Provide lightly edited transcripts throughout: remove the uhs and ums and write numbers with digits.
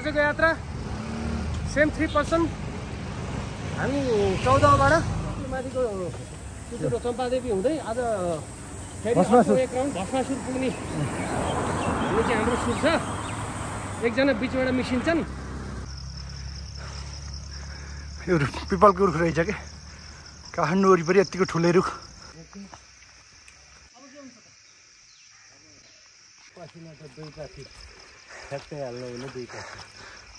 आजको यात्रा same 3 person हामी 14 बाट माथिको त्यो चम्पादेवी हुँदै आज फेरि एक राउन्ड भस्मासुर पुग्ने भन्ने चाहिँ हाम्रो सुर छ। एकजना बिचबाट मिसिन्छन्। यो पिपलको रुख रहेछ के काठमाडौँ वरिपरि यतिको ठुलै रुख।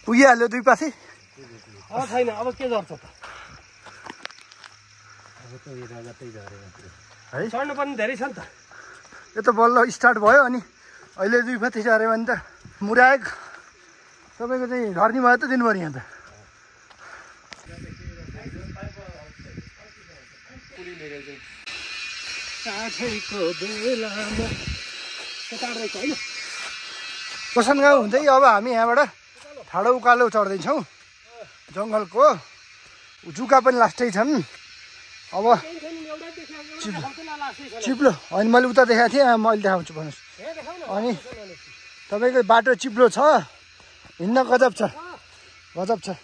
पुगिहाल्यो 2 पासी। अब छैन, अब के गर्छ त? है चढ्नु पनि धेरै छ नि त। यो त बल्ल स्टार्ट भयो अनि अहिले 2 पासी झऱ्यो भने त मुरायक तपाईँको चाहिँ झर्नी भयो त दिनभरि यहाँ त। कोसन गाउँ हुँदै अब हामी यहाँबाट ठाडो उकालो चढ्दैछौँ। जङ्गलको जुका पनि लास्टै छन्। अब चिप्लो होइन, मैले उता देखाएको थिएँ, मैले देखाउँछु भन्नुहोस्। अनि तपाईँको बाटो चिप्लो छ, हिँड्न गजब छ, गजब छ।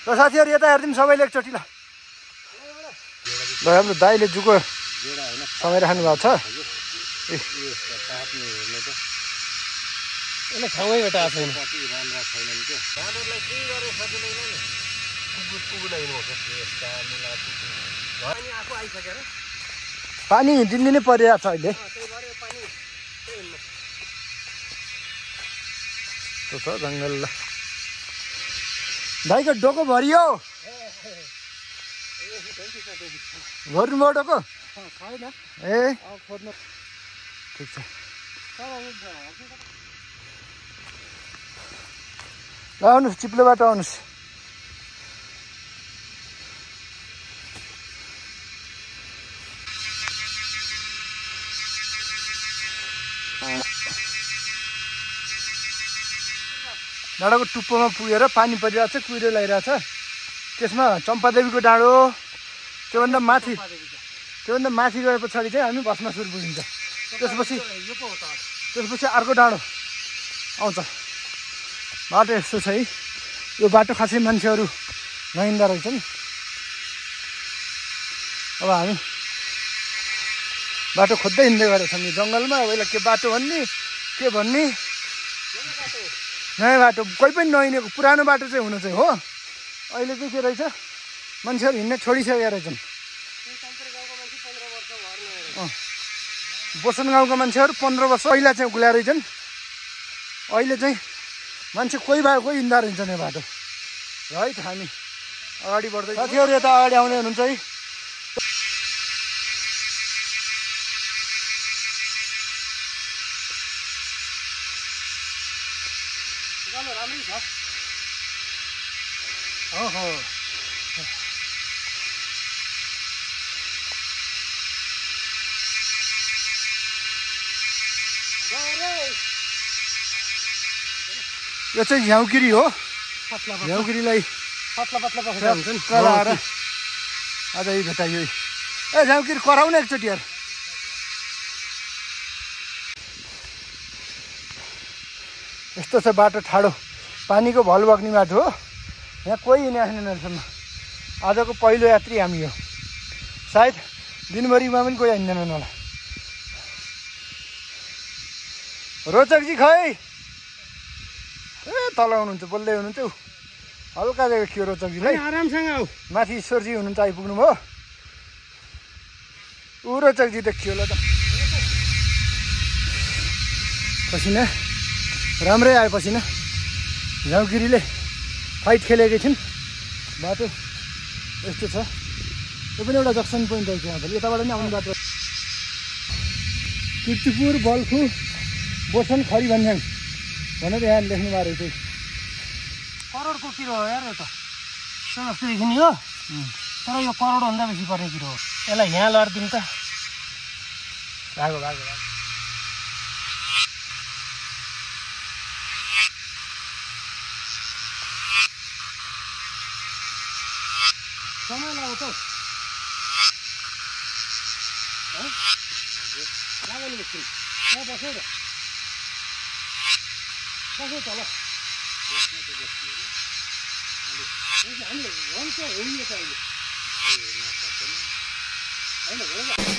ल साथीहरू यता हेरिदिउँ सबैले एकचोटि। ल हाम्रो दाइले जुको समाइराख्नु भएको छ। ठाउँमै भेटाएको छैन। पानी दिनदिनै परिरहेको छ अहिले। त्यो छ जङ्गल। दाइको डोको भरियो भर्नुभयो डोको? ए ठिक छ। ल आउनुहोस्, चिप्लो बाटो आउनुहोस्। डाँडाको टुप्पोमा पुगेर पानी परिरहेको छ, कुहिरो लगाइरहेको छ। त्यसमा चम्पादेवीको डाँडो, त्योभन्दा माथि गए पछाडि चाहिँ हामी भस्मासुर पुगिन्छ। त्यसपछि अर्को डाँडो आउँछ। बाटो यस्तो छ है। यो बाटो खासै मान्छेहरू नहिँड्दा रहेछन्। अब हामी बाटो खोज्दै हिँड्दै गरेको छौँ यो जङ्गलमा। अब यसलाई के बाटो भन्ने के भन्ने, नयाँ बाटो कोही पनि नहिँडेको पुरानो बाटो चाहिँ हुनु चाहिँ हो। अहिले चाहिँ के रहेछ, मान्छेहरू हिँड्न छोडिसकेका रहेछन्। बोसन गाउँका मान्छेहरू 15 वर्ष पहिला चाहिँ उक्ल्या रहेछन्। अहिले चाहिँ मान्छे कोही भए कोही हिँड्दा रहेछन् यो बाटो। राइट, हामी अगाडि बढ्दै। साथीहरू यता अगाडि आउने हुनुहुन्छ है। राम्रै छ। यो चाहिँ झ्याउगिरी हो। झ्याउगिरीलाई पत्ला हुन्छ नि कराएर आज यही भेटाइयो। ए झ्याउगिरी कराउन एकचोटि यार। यस्तो छ बाटो, ठाडो, पानीको भल बग्ने बाटो हो। यहाँ कोही हिँड्ने छैन अहिलेसम्म। आजको पहिलो यात्री हामी हो। सायद दिनभरिमा पनि कोही हिँड्दैनन् होला। रोचकजी खै ए तल हुनुहुन्छ, बोल्दै हुनुहुन्छ। हल्का जग्गा के रोचकजीलाई आरामसँग आऊ। माथि ईश्वरजी हुनुहुन्छ, आइपुग्नु भयो। ऊ रोचकजी देखियो ल त। पसिना राम्रै आयो पसिना। झ्याउगिरीले फाइट खेलेकै छिन्। बाटो यस्तो छ। यो पनि एउटा जक्सन पोइन्ट रहेछ यहाँ। यताबाट नि आउने बाटो। किर्तिपुर, बल्खु, बोसन, खरी भन्ज्याङ भनेर यहाँ लेख्नु भएको रहेछ। करोडको किरो हो यार यो त। जस्तो देखिने हो, तर यो करोडभन्दा बेसी पर्ने किरो हो। यसलाई यहाँ लडिदिउँ त। भागो। समय लाग्छ हौ। लाग्यो नि एकछिन। यहाँ बस्यो र बस्यो तल हामीले भन्छ हिँडिएको अहिले होइन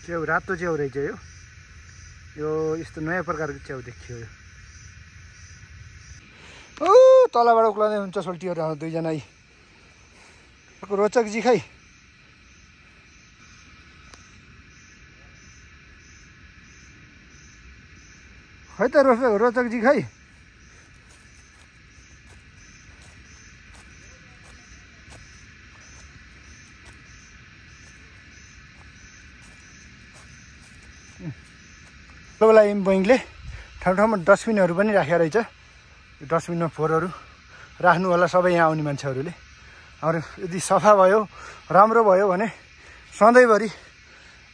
च्याउ रातो च्याउ रहेछ यो यस्तो नयाँ प्रकारको च्याउ देखियो यो ओ तलबाट उक्लाउँदै हुन्छ सोल्टीहरू आउँछ दुईजना यी रोचक जी खै खै त रोचक जी खै लागि बैङ्कले ठाउँ ठाउँमा डस्टबिनहरू पनि राखेको रहेछ यो डस्टबिनमा फोहोरहरू राख्नु होला सबै यहाँ आउने मान्छेहरूले अरू यदि सफा भयो राम्रो भयो भने सधैँभरि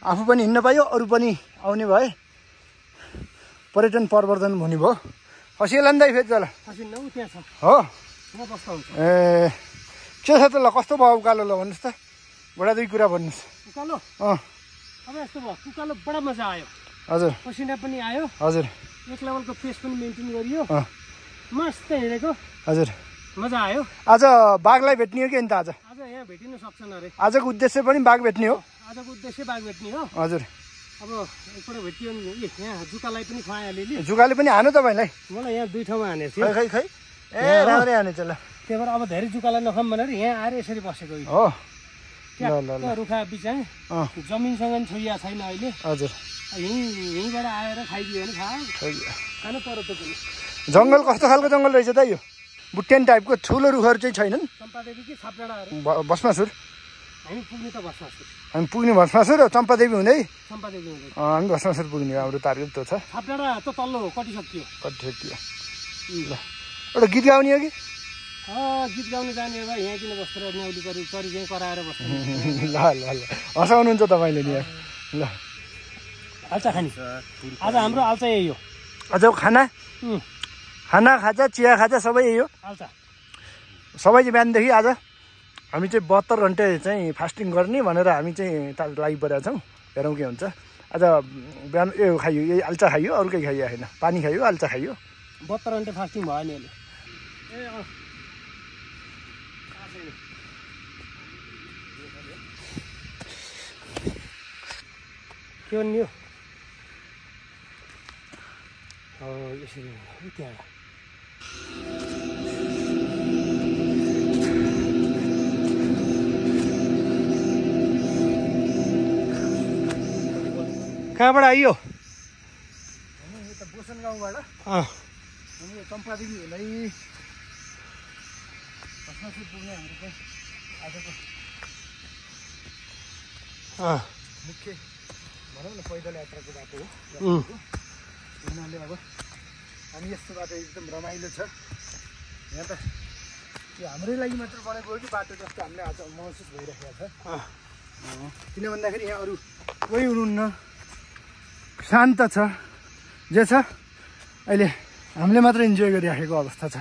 आफू पनि हिँड्न पायो अरू पनि आउने भए पर्यटन प्रवर्धन हुने भयो खसी लाँदै फेरि तल हो ए के छ त ल कस्तो भयो उकालो ल भन्नुहोस् त बडा दुई कुरा भन्नुहोस् उकालो अब यस्तो भयो उकालो बडा मजा आयो हजुर पसिना पनि आयो हजुर एक लेभलको पेस पनि मेन्टेन गरियो मस्त हिँडेको हजुर मजा आयो आज बाघलाई भेट्ने हो कि अन्त आज यहाँ भेटिन सक्छन् अरे आजको उद्देश्य पनि बाघ भेट्ने हो आजको उद्देश्य बाघ भेट्ने हो हजुर अब एकपल्ट भेटियो नि यहाँ जुकालाई पनि खुवाएँ अलिअलि जुकाले पनि हान्यो तपाईँलाई मलाई यहाँ दुई ठाउँमा हानेको थियो खै खै ए राम्रै हानेछ ल त्यही भएर अब धेरै जुकालाई नखाऊँ भनेर यहाँ आएर यसरी बसेको हो ल रुखा बिचाएँ जमिनसँग नि छोइया छैन अहिले हजुर यहीँबाट आएर खाइदियो भने खानु पर्यो त पनि जङ्गल कस्तो खालको जङ्गल रहेछ त यो बुट्टेन टाइपको ठुलो रुखहरू चाहिँ छैनन् चम्पादेवी कि छापडाँडाहरू भस्मासुर हामी पुग्ने त भस्मासुर हामी पुग्ने भस्मासुर चम्पादेवी हुँदै चम्पादेवी हुँदै हामी भस्मासुर पुग्ने हाम्रो टार्गेट त्यो छ छापडाँडा त तल्लो कटिसक्यो ल एउटा गीत गाउने हो कि गीत गाउनु जाने अब यहाँ किन बसेर न्याउली गरी चरी चाहिँ कराएर बस्नु ल ल ल हँसाउनुहुन्छ तपाईँले नि ल आल्चा खाने आज हाम्रो आल्चा यही हो आज खाना खाना खाजा चिया खाजा सबै यही हो आल्चा सबै चाहिँ बिहानदेखि आज हामी चाहिँ 72 घन्टे चाहिँ फास्टिङ गर्ने भनेर हामी चाहिँ लागि परेका छौँ हेरौँ के हुन्छ आज बिहान यो खाइयो यही आल्चा खाइयो अरू केही खाइयो होइन पानी खाइयो आल्चा खाइयो 72 घन्टे फास्टिङ भयो नि अहिले के भन्ने हो यसरी त्यहाँ कहाँबाट आइयो यता बोसन गाउँबाट हामी चम्पादेवी हुँदै भस्मासुर पुग्ने हाम्रो चाहिँ आजको मुख्य भनौँ न पैदल यात्राको बाटो हो हुनाले अब हामी यस्तो बाटो एकदम रमाइलो छ यहाँ त त्यो हाम्रै लागि मात्र बनेको हो कि बाटो जस्तो हामीले आज महसुस भइरहेको छ किन भन्दाखेरि यहाँ अरू कोही हुनुहुन्न शान्त छ जे छ अहिले हामीले मात्र इन्जोय गरिराखेको अवस्था छ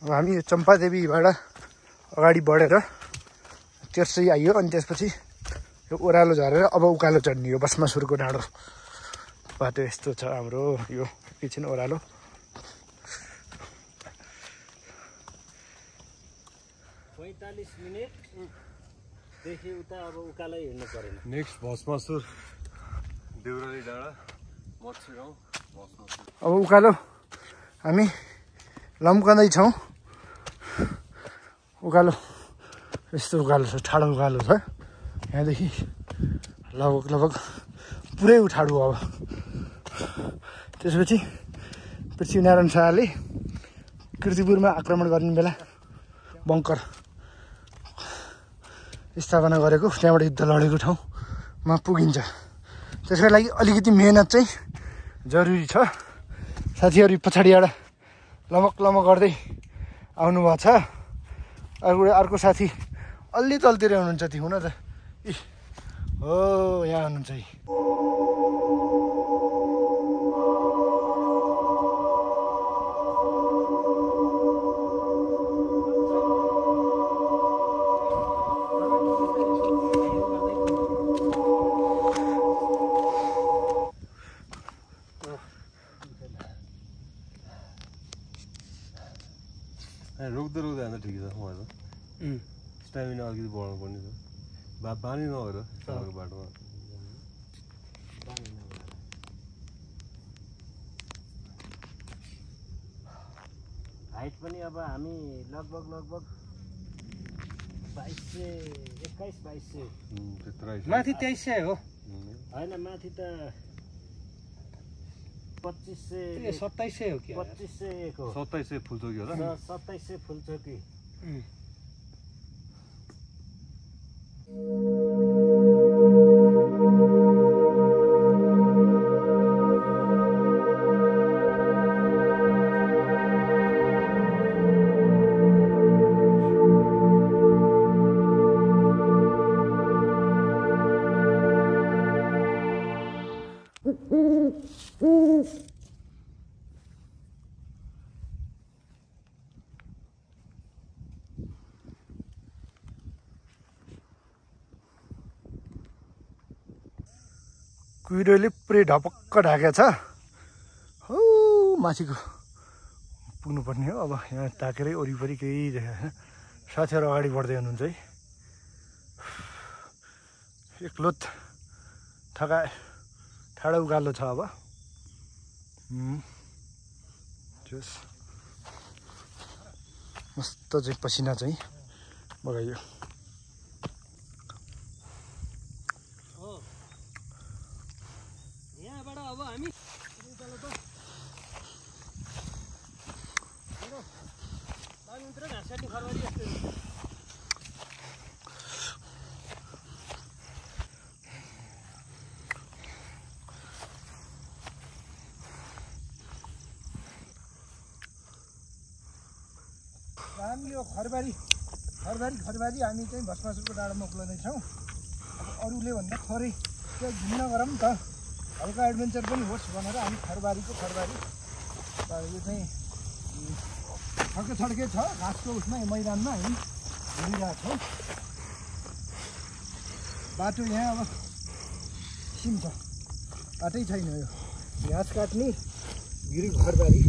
हामी चम्पादेवीबाट अगाडि बढेर तेर्सै आइयो अनि त्यसपछि यो ओह्रालो झरेर अब उकालो चढ्ने हो भस्मासुरको डाँडो बाटो यस्तो छ हाम्रो यो एकैछिन ओह्रालो 45 मिनेटदेखि उता अब उकालै हिँड्नु परेन नेक्स्ट भस्मासुर देउराली डाँडा मत्स्य गाउँ भस्मासुर अब उकालो हामी लम्कँदैछौँ उकालो यस्तो उकालो छ ठाडो उकालो छ यहाँदेखि लगभग पुरै उठाडो अब त्यसपछि पृथ्वीनारायण शाहले कीर्तिपुरमा आक्रमण गर्ने बेला बङ्कर स्थापना गरेको त्यहाँबाट युद्ध लडेको ठाउँमा पुगिन्छ त्यसको लागि अलिकति मेहनत चाहिँ जरुरी छ साथीहरू पछाडिबाट लमक गर्दै आउनुभएको छ अर्को साथी अलि तलतिर हुनुहुन्छ ती हुन त हो यहाँ हुनुहुन्छ है रोक्दै जाँदा ठिकै छ उहाँ स्टामिना अलिकति बढाउनु पर्ने छ बानी नभएर बाटोमा हाइट पनि अब हामी लगभग 2200 माथि 2300 हो होइन माथि त 2500 2700 हो कि 2501 हो 2700 फुलचोकी होला 2700 फुलचोकी कुहिरोले पुरै ढपक्क ढाकेको छ हो माथिको पुग्नुपर्ने हो अब यहाँ ताकेरै वरिपरि केही देखाएन साथीहरू अगाडि बढ्दै हुनुहुन्छ है एकलोत ठाडो उकालो छ अब जस मस्त चाहिँ पसिना चाहिँ बगाइयो यहाँबाट अब हामी घाँस काट्ने खरबारी जस्तो हामी यो खरबारी हामी चाहिँ भस्मासुरको डाँडामा उक्लाउँदैछौँ अब अरूले भन्दा थोरै त्यो घुम्न गरौँ नि त हल्का एडभेन्चर पनि होस् भनेर हामी खरबारी यो चाहिँ छड्के छ घाँसको उसमा मैदानमा हामी घुमिरहेको छौँ बाटो यहाँ अब सिम छ बाटै छैन यो घाँस काट्ने गिरी खरबारी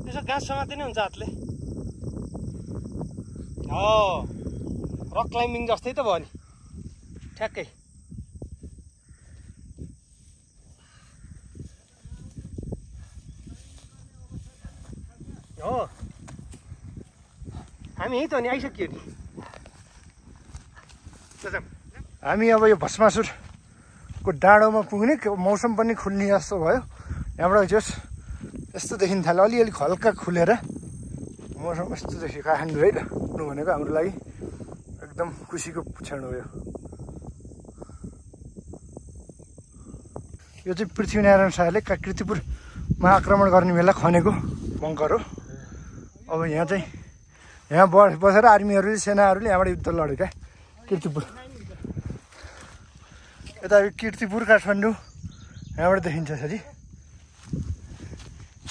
त्यसो घाँस समाते नै हुन्छ हातले रक क्लाइम्बिङ जस्तै त भयो नि ठ्याक्कै हो हामी यही त नि आइसक्यो नि हामी अब यो भस्मासुरको डाँडोमा पुग्ने मौसम पनि खुल्ने जस्तो भयो यहाँबाट जस यस्तो देखिन थाल्यो अलिअलि हल्का खुलेर मौसम यस्तो देखियो काठमाडौँ है त पुग्नु भनेको हाम्रो लागि एकदम खुसीको क्षण हो यो चाहिँ पृथ्वीनारायण शाहले कीर्तिपुरमा आक्रमण गर्ने बेला खनेको बङ्कर हो अब यहाँ बसेर आर्मीहरूले सेनाहरूले यहाँबाट युद्ध लड्यो क्या कीर्तिपुर यता कीर्तिपुर काठमाडौँ यहाँबाट देखिन्छ यसरी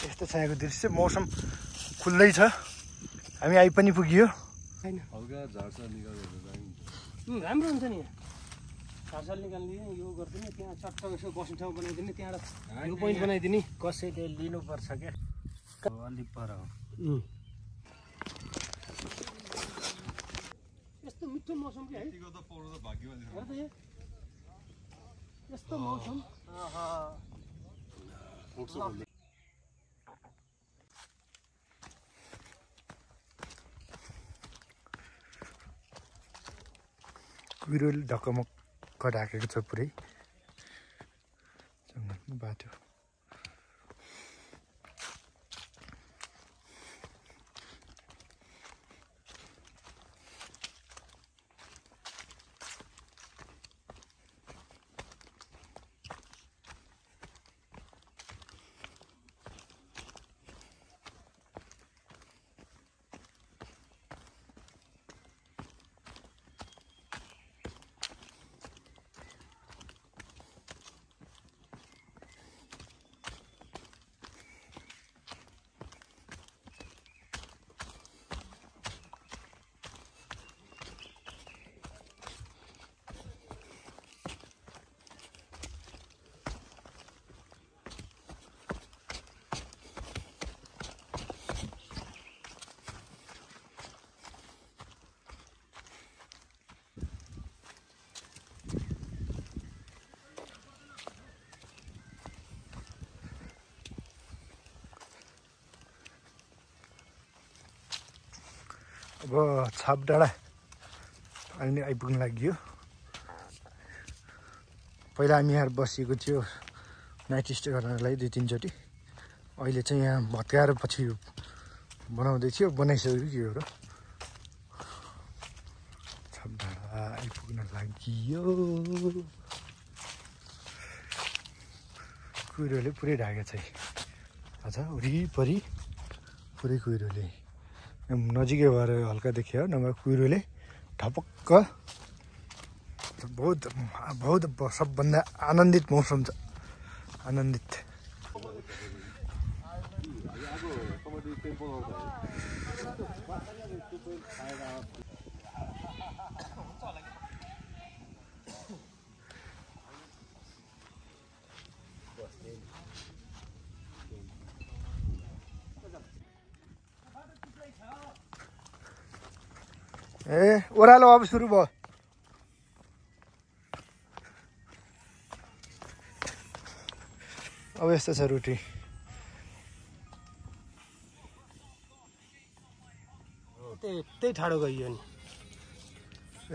यस्तो छ यहाँको दृश्य मौसम खुल्दै छ हामी आइ पनि पुगियो छैन हल्का झारसार निकालेर दामी राम्रो हुन्छ नि झारसाल निकाल्ने यो गरिदिने त्यहाँ चट्ट यसो बस्ने ठाउँ बनाइदिने त्यहाँबाट भ्यू पोइन्ट बनाइदिने कसैले लिनुपर्छ क्या अलिक पर हो यस्तो मिठो मौसम कि है यतिको त पौडी त भाग्यमानी हेर त यहाँ यस्तो मौसम कुहिरोले ढकमक्क ढाकेको छ पुरै जङ्गलमा बाटो अब छाप डाँडा अहिले आइपुग्न लाग्यो पहिला हामी यहाँ बसिएको थियो नाइट स्टे गर्नको लागि 2-3 चोटि अहिले चाहिँ यहाँ भत्काएर पछि बनाउँदै थियो बनाइसक्यो कि हो र छाप डाँडा आइपुग्न लाग्यो कुहिरोले पुरै ढाकेको छ आज वरिपरि पुरै कुहिरोले नजिकै भएर हल्का देखियो नभए कुहिरोले ठपक्क बहुत बहुत सबभन्दा आनन्दित मौसम छ आनन्दित ए ओह्रालो अब सुरु भयो अब यस्तो छ रुटी त्यही ठाडो गइयो नि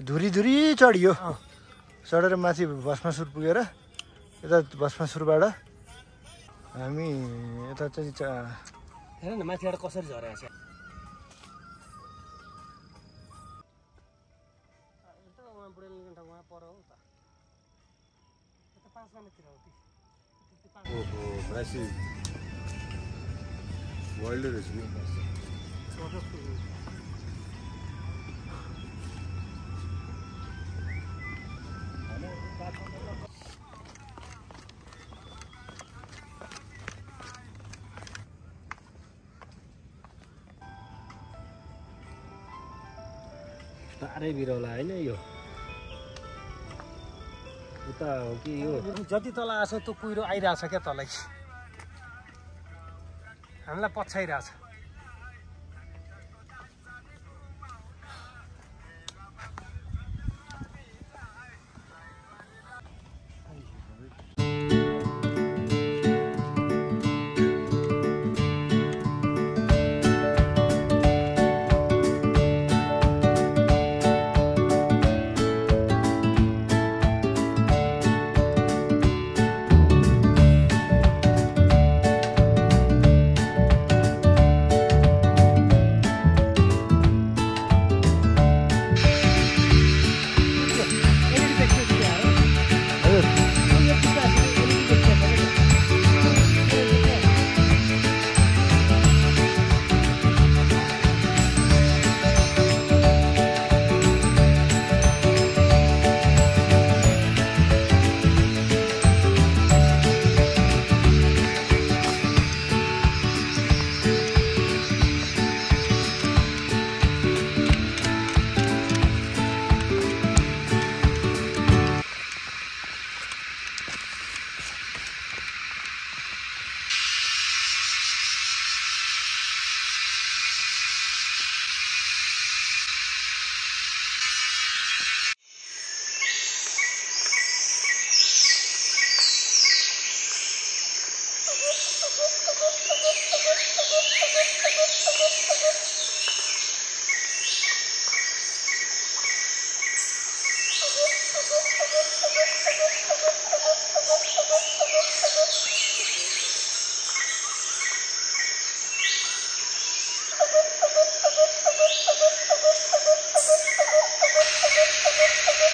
धुरी धुरी चढियो चढेर माथि भस्मासुर पुगेर यता भस्मासुरबाट हामी यता चाहिँ हेर न माथिबाट कसरी झरेको छ ओहो ब्रासी वाइल्ड रहेछ नि साह्रै बिरौला होइन यो उता हो कि यो जति तल आएको छ त्यो कुहिरो आइरहेछ क्या तलै हामीलाई पछ्याइरहेछ